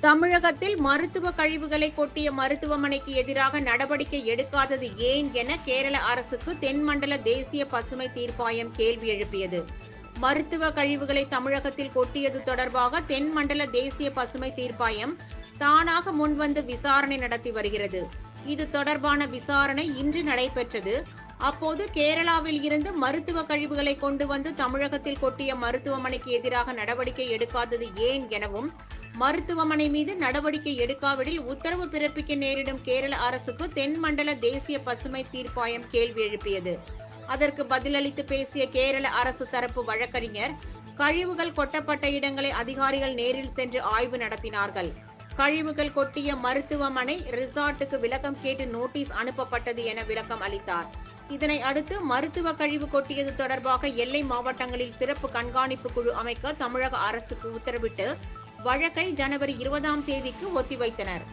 தமிழகத்தில் மருத்துவ கழிவுகளை கொட்டிய மருத்துவமனைக்கு எதிராக நடவடிக்கை எடுக்காதது ஏன் என கேரள அரசுக்கு தென்மண்டல தேசிய பசுமை தீர்ப்பாயம் கேள்வி எழுப்பியது. மருத்துவ கழிவுகளை தமிழகத்தில் கொட்டியது தொடர்பாக தென்மண்டல தேசிய பசுமை தீர்ப்பாயம் தானாக முன்வந்து விசாரணை நடத்தி வருகிறது. இது தொடர்பான விசாரணை இன்று நடைபெற்றது. அப்போது கேரளாவில் இருந்து மருத்துவ கழிவுகளை கொண்டு வந்து தமிழகத்தில் கொட்டிய மருத்துவமனைக்கு எதிராக நடவடிக்கை எடுக்காதது ஏன் எனவும், மருத்துவமனை மீது நடவடிக்கை எடுக்காவிடில் உத்தரவு பிறப்பிக்க நேரிடும் கேரள அரசுக்கு தென்மண்டல தேசிய பசுமை தீர்ப்பாயம் கேள்வி எழுப்பியது. அதற்கு பதிலளித்து பேசிய கேரள அரசு தரப்பு வழக்கறிஞர், கழிவுகள் கொட்டப்பட்ட இடங்களை அதிகாரிகள் நேரில் சென்று ஆய்வு நடத்தினார்கள். கழிவுகள் கொட்டிய மருத்துவமனை ரிசார்ட்டுக்கு விளக்கம் கேட்டு நோட்டீஸ் அனுப்பப்பட்டது என விளக்கம் அளித்தார். இதனை அடுத்து மருத்துவ கழிவு கொட்டியது தொடர்பாக எல்லை மாவட்டங்களில் சிறப்பு கண்காணிப்பு குழு அமைக்க தமிழக அரசுக்கு உத்தரவிட்டு வழக்கை ஜனவரி 20ஆம் தேதிக்கு ஒத்திவைத்தனர்.